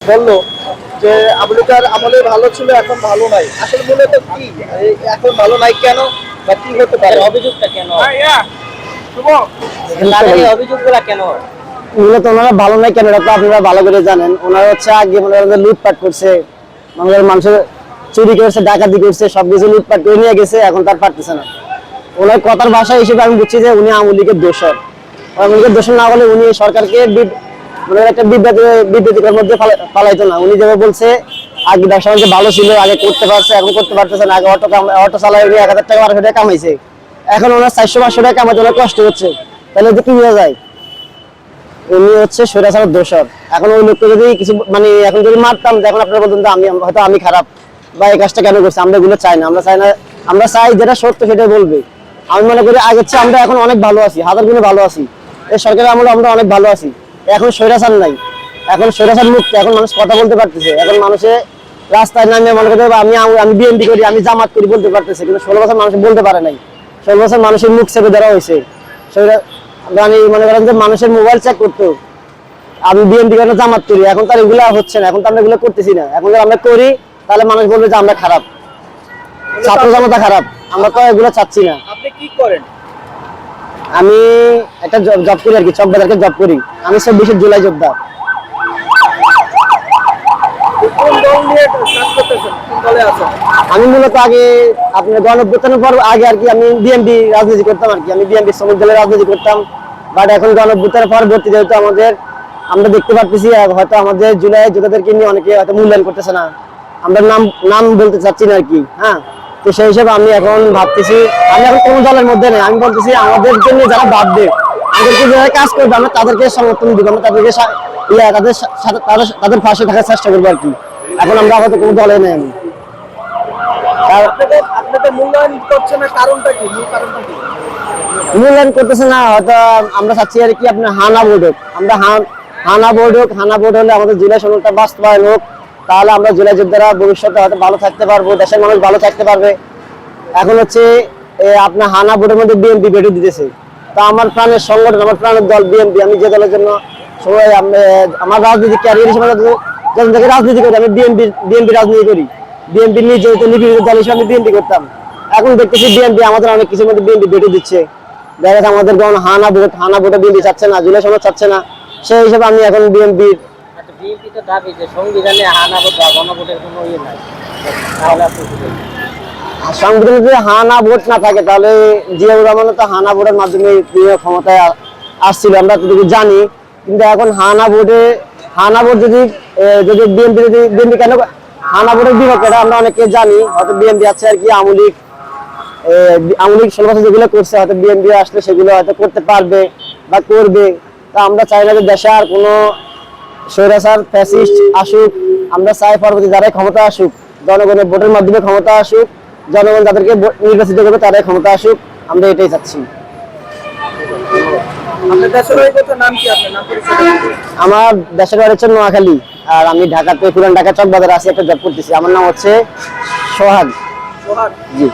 বললো যে আমেরিকার আমলে ভালো ছিল, এখন ভালো নাই। আসলে মূলত কি এখন ভালো নাই কেন বা কি হতে পারে? অভিযোগটা কেন? তাদের এই অভিযোগগুলা কেন? মূলত ওনারা ভালো নাই কেন, এটা তো আপনারা ভালো করে জানেন। ওনারা হচ্ছে আগে মনে করেন লুটপাট করছে, বাংলার মানুষের চুরি করছে, ডাকাতি করছে, সবকিছু লুটপাট করে নিয়ে গেছে, এখন তার পারতেছে না। ওনার কথার ভাষা হিসেবে আমি বুঝছি যে উনি আওয়ামী লীগের দোষর। আওয়ামী লীগের দোষর না হলে উনি সরকারকে মানে একটা বিভ্রান্তিকর মধ্যে পালাইতো না। উনি যেভাবে বলছে আগে ব্যবসা বাণিজ্য ভালো ছিল, আগে করতে পারছে, এখন করতে পারতেছে না। আগে অটো চালায় উনি 1000 টাকা 1200 টাকা কামাইছে, এখন ওনার 400-500 টাকা কামাইতে ওনার কষ্ট হচ্ছে, তাহলে কি হয়ে যায়? উনি হচ্ছে স্বৈরাচারের দোষর। এখন ওই লোককে যদি কিছু মানে এখন যদি মারতাম, এখন আপনারা বলতেন আমি খারাপ বা এই কাজটা কেন করছি। আমরা এগুলো চাই না, আমরা চাই না, আমরা চাই যেটা সত্য সেটাই বলবে। আমি মনে করি আগের চেয়ে আমরা এখন অনেক ভালো আছি, হাজার গুণে ভালো আছি। এই সরকারের আমলে আমরা অনেক ভালো আছি। এখন স্বৈরাচার নাই, এখন স্বৈরাচার মুক্ত, এখন মানুষ কথা বলতে পারতেছে। এখন মানুষে রাস্তায় নামে মনে করতে আমি আমি বিএনপি করি, আমি জামাত করি বলতে পারতেছে, কিন্তু 16 বছর মানুষ বলতে পারে নাই। 16 বছর মানুষের মুখ চেপে ধরা হয়েছে। মানে মনে করেন যে মানুষের মোবাইল চেক করতো, আমি বিএনপি করে জামাত করি, এখন তার এগুলো হচ্ছে না, এখন তো আমরা এগুলো করতেছি না। এখন যদি আমরা করি তাহলে মানুষ বলবে যে আমরা খারাপ, ছাত্র জনতা খারাপ। আমরা তো এগুলো চাচ্ছি না। আপনি কি করেন? আমি একটা জব করি আর কি, চকবাজারকে জব করি। আমি 26 জুলাই যোদ্ধা। কোন দল নিয়ে কাজ করতেছেন? কোন দলে আছেন? আমি মূলত আগে আপনার গণঅভ্যুত্থানের পর আগে আর কি আমি বিএনপি রাজনীতি করতাম আর কি। আমি বিএনপি শ্রমিক দলের রাজনীতি করতাম। বাট এখন গণঅভ্যুত্থানের পরবর্তী যেহেতু আমরা দেখতে পাচ্ছি হয়তো আমাদের জুলাই যোদ্ধাদেরকে নিয়ে অনেকে হয়তো মূল্যায়ন করতেছে না, আমরা নাম বলতে চাচ্ছি না আর কি। হ্যাঁ, তো সেই হিসেবে আমি এখন ভাবতেছি আমি এখন কোনো দলের মধ্যে নেই। আমি বলতেছি আমাদের জন্য যারা ভাববে, আমাদেরকে যারা কাজ করবে, আমরা তাদেরকে সমর্থন দিব, আমরা তাদেরকে তাদের পাশে থাকার চেষ্টা করবো আর কি। এখন আমরা হয়তো কোনো দলে নেই। আমি আপনাদের মূল্যায়ন করছে না, কারণটা কি? মূল কারণটা কি? মূল্যায়ন করতেছে না হয়তো আমরা চাচ্ছি আর কি আপনার হানা বোর্ড হোক। আমরা হানা বোর্ড হলে আমাদের জুলাই সনদটা বাস্তবায়ন হোক, তাহলে আমরা জুলাই যোদ্ধারা ভবিষ্যতে হয়তো ভালো থাকতে পারবো, দেশের মানুষ ভালো থাকতে পারবে। এখন হচ্ছে আপনার হানা বোর্ডের মধ্যে বিএনপি বেটে দিতেছে। তো আমার প্রাণের সংগঠন, আমার প্রাণের দল বিএনপি। আমি যে দলের জন্য সবাই আমার রাজনীতি ক্যারিয়ার হিসেবে যখন থেকে রাজনীতি করি, আমি বিএনপি রাজনীতি করি। বিএনপি নিজে নিপীড়িত দল হিসেবে আমি বিএনপি করতাম। এখন দেখতেছি বিএনপি আমাদের অনেক কিছুর মধ্যে বিএনপি বেটে দিচ্ছে। দেখা যাচ্ছে আমাদের হানা ভোটে বিএনপি চাচ্ছে না, জুলাই সনদ চাচ্ছে না। সেই হিসেবে আমি এখন বিএনপির বিএনপি তো দাবি যে সংবিধানে হানা ভোট বা গণভোটের কোনো ইয়ে নাই, তাহলে আপনি কি বলবেন? সংবিধানে যদি হানা ভোট না থাকে তাহলে জিয়াউর রহমান তো হানা ভোটের মাধ্যমে ক্ষমতায় আসছিল, আমরা যদি জানি। কিন্তু এখন হানা ভোট যদি বিএনপি কেন হানা ভোটের বিপক্ষে, আমরা অনেকে জানি। হয়তো বিএনপি আছে আর কি, আওয়ামী লীগ 16 বছর যেগুলো করছে, হয়তো বিএনপি আসলে সেগুলো হয়তো করতে পারবে বা করবে। তা আমরা চাই না যে দেশে আর কোনো স্বৈরাচার ফ্যাসিস্ট আসুক। আমরা চাই পরবর্তী যারাই ক্ষমতা আসুক, জনগণের ভোটের মাধ্যমে ক্ষমতা আসুক, জনগণ যাদেরকে নির্বাচিত করবে তারাই ক্ষমতা আসুক, আমরা এটাই চাচ্ছি। আপনার দেশের নাম কি? আপনার নাম পরিচয়? আমার দেশের বাড়ি হচ্ছে নোয়াখালী, আর আমি ঢাকাতে পুরান ঢাকা চকবাজারে আছি, একটা জব করতেছি। আমার নাম হচ্ছে সোহাগ। সোহাগ। জি।